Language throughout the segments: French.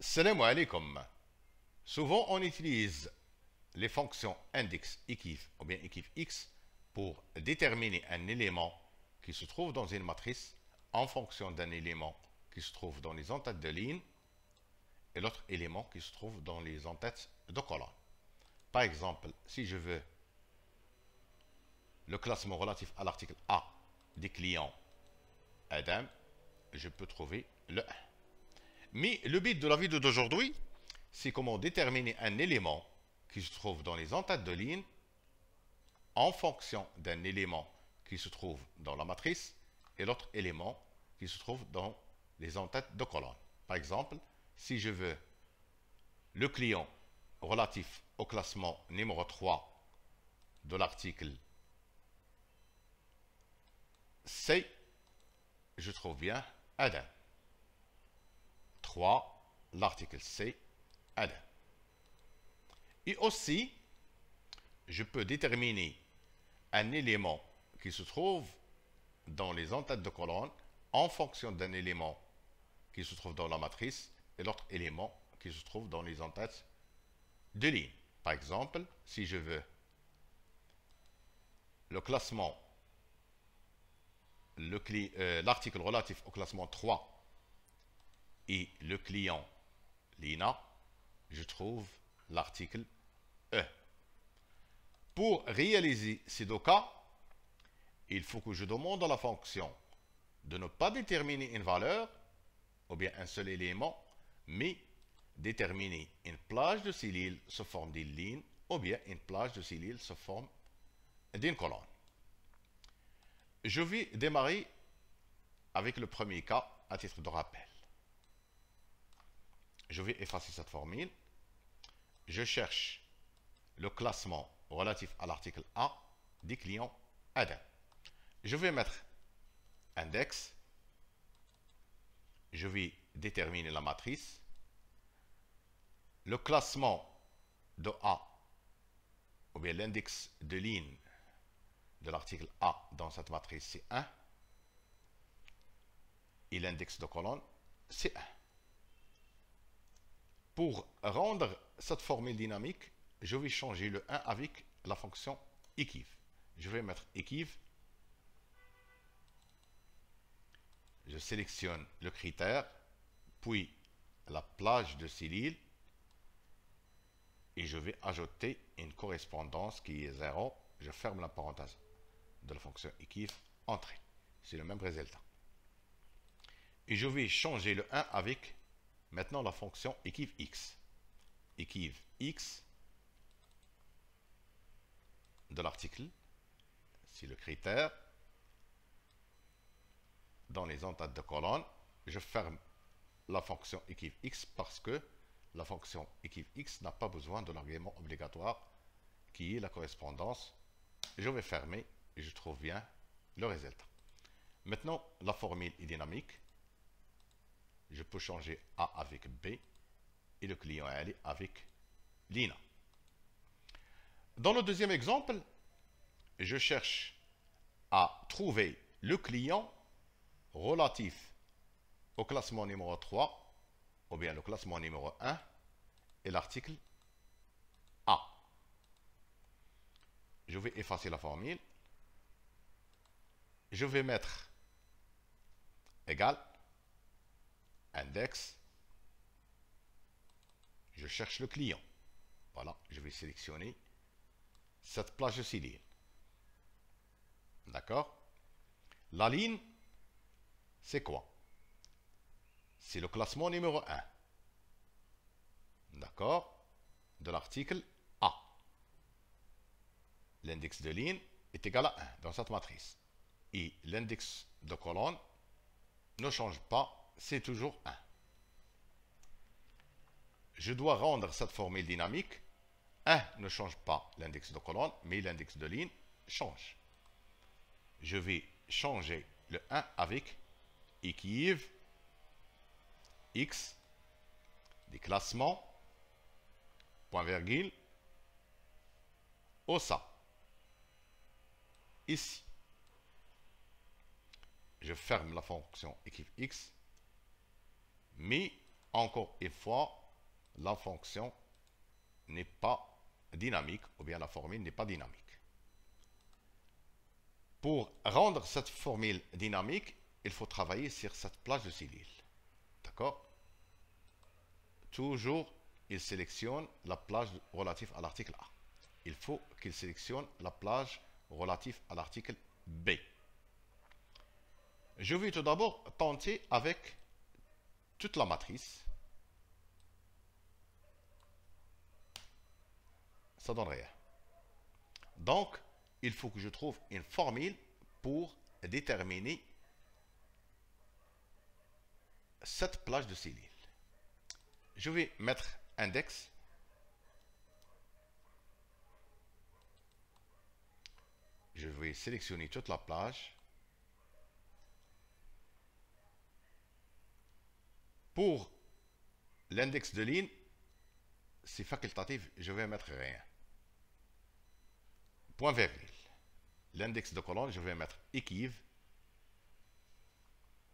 Salam alaikum. Souvent, on utilise les fonctions index, équiv ou bien équiv x pour déterminer un élément qui se trouve dans une matrice en fonction d'un élément qui se trouve dans les en-têtes de ligne et l'autre élément qui se trouve dans les en-têtes de colonne. Par exemple, si je veux le classement relatif à l'article A des clients Adam, je peux trouver le 1. Mais le but de la vidéo d'aujourd'hui, c'est comment déterminer un élément qui se trouve dans les en-têtes de ligne en fonction d'un élément qui se trouve dans la matrice et l'autre élément qui se trouve dans les en-têtes de colonne. Par exemple, si je veux le client relatif au classement numéro 3 de l'article C, je trouve bien Adam. 3, l'article C, Adam. Et aussi, je peux déterminer un élément qui se trouve dans les en-têtes de colonne en fonction d'un élément qui se trouve dans la matrice et l'autre élément qui se trouve dans les en-têtes de ligne. Par exemple, si je veux le classement, l'article relatif au classement 3 et le client Lina, je trouve l'article E. Pour réaliser ces deux cas, il faut que je demande à la fonction de ne pas déterminer une valeur ou bien un seul élément, mais déterminer une plage de cellules sous forme d'une ligne ou bien une plage de cellules sous forme d'une colonne. Je vais démarrer avec le premier cas à titre de rappel. Je vais effacer cette formule. Je cherche le classement relatif à l'article A des clients Adam. Je vais mettre index. Je vais déterminer la matrice. Le classement de A, ou bien l'index de ligne de l'article A dans cette matrice, c'est 1. Et l'index de colonne, c'est 1. Pour rendre cette formule dynamique, je vais changer le 1 avec la fonction équiv. Je vais mettre équiv. Je sélectionne le critère, puis la plage de cellules, et je vais ajouter une correspondance qui est 0. Je ferme la parenthèse de la fonction équiv, entrée. C'est le même résultat. Et je vais changer le 1 avec maintenant la fonction équiv x. Équiv x de l'article, c'est le critère. Dans les en-têtes de colonne, je ferme la fonction équiv x parce que la fonction équiv x n'a pas besoin de l'argument obligatoire qui est la correspondance. Je vais fermer et je trouve bien le résultat. Maintenant, la formule est dynamique. Je peux changer A avec B et le client Ali avec Lina. Dans le deuxième exemple, je cherche à trouver le client relatif au classement numéro 3 ou bien le classement numéro 1 et l'article A. Je vais effacer la formule. Je vais mettre égal index. Je cherche le client. Voilà, je vais sélectionner cette plage de cellules. D'accord? La ligne, c'est quoi? C'est le classement numéro 1. D'accord? De l'article A. L'index de ligne est égal à 1 dans cette matrice. Et l'index de colonne ne change pas, c'est toujours 1. Je dois rendre cette formule dynamique. 1 ne change pas l'index de colonne, mais l'index de ligne change. Je vais changer le 1 avec équiv x des classements, point virgule, au ça. Ici. Je ferme la fonction équiv x, mais encore une fois, la fonction n'est pas dynamique, ou bien la formule n'est pas dynamique. Pour rendre cette formule dynamique, il faut travailler sur cette plage de cellule. D'accord? Toujours, il sélectionne la plage relative à l'article A. Il faut qu'il sélectionne la plage relative à l'article B. Je vais tout d'abord tenter avec toute la matrice. Ça donne rien. Donc, il faut que je trouve une formule pour déterminer cette plage de cellules. Je vais mettre index. Je vais sélectionner toute la plage. Pour l'index de ligne, c'est facultatif, je vais mettre rien. Point virgule. L'index de colonne, je vais mettre équive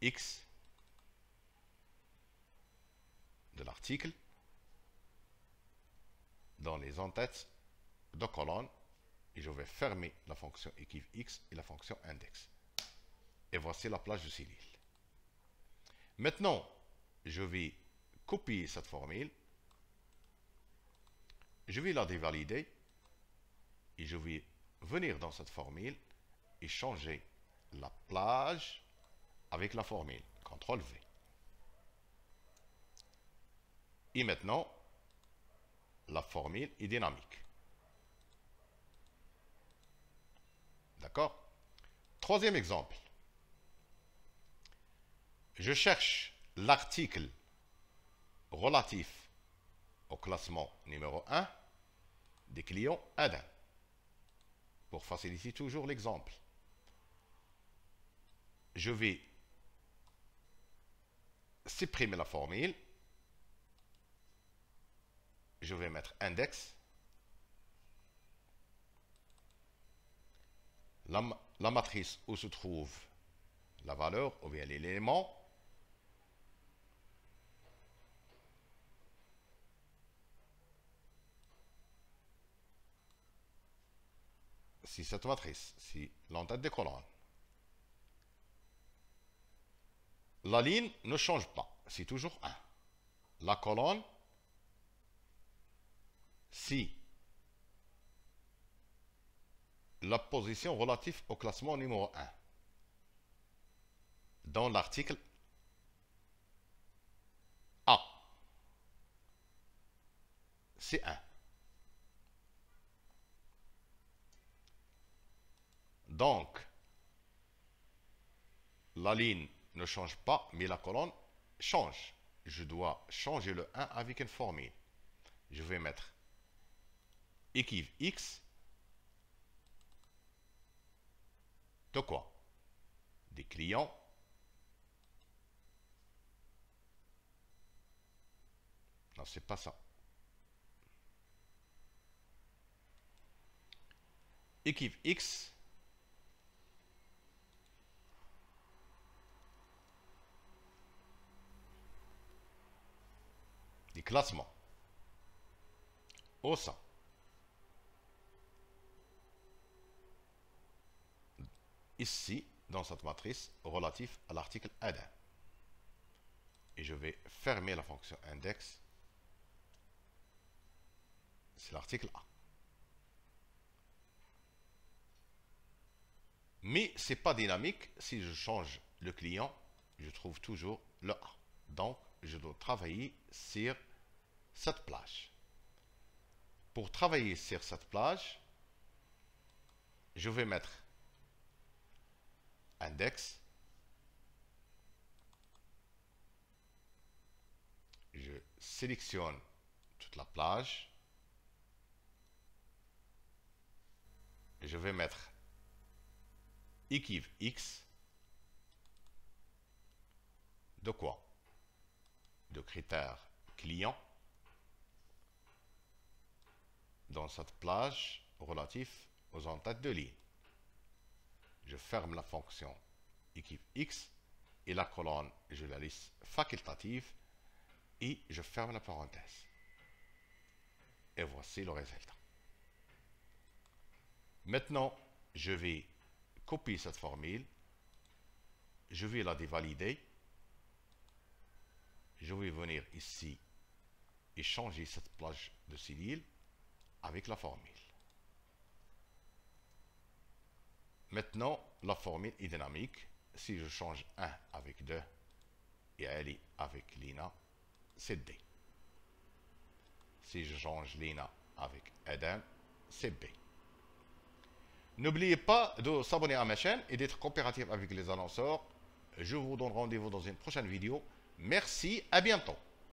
x de l'article dans les en-têtes de colonne et je vais fermer la fonction équive x et la fonction index. Et voici la plage de cellule. Maintenant, je vais copier cette formule, je vais la dévalider et je vais venir dans cette formule et changer la plage avec la formule. CTRL V. Et maintenant, la formule est dynamique. D'accord? Troisième exemple. Je cherche l'article relatif au classement numéro 1 des clients Adam. Pour faciliter toujours l'exemple, je vais supprimer la formule. Je vais mettre index. La matrice où se trouve la valeur ou bien l'élément. Si cette matrice, si l'entête des colonnes. La ligne ne change pas, c'est toujours 1. La colonne, si la position relative au classement numéro 1 dans l'article A, c'est 1. Donc, la ligne ne change pas, mais la colonne change. Je dois changer le 1 avec une formule. Je vais mettre équive x de quoi? Des clients non, c'est pas ça. Équive x des classements au sein ici dans cette matrice relative à l'article Adam. Et je vais fermer la fonction index. C'est l'article A. Mais ce n'est pas dynamique. Si je change le client, je trouve toujours le A. Donc, je dois travailler sur cette plage. Pour travailler sur cette plage, je vais mettre index. Je sélectionne toute la plage. Je vais mettre équive x de quoi? De critères client dans cette plage relative aux en-têtes de ligne. Je ferme la fonction équive x et la colonne, je la laisse facultative et je ferme la parenthèse. Et voici le résultat. Maintenant, je vais copier cette formule. Je vais la dévalider. Je vais venir ici et changer cette plage de cellule avec la formule. Maintenant, la formule est dynamique. Si je change 1 avec 2 et Ali avec Lina, c'est D. Si je change Lina avec Adam, c'est B. N'oubliez pas de s'abonner à ma chaîne et d'être coopératif avec les annonceurs. Je vous donne rendez-vous dans une prochaine vidéo. Merci, à bientôt.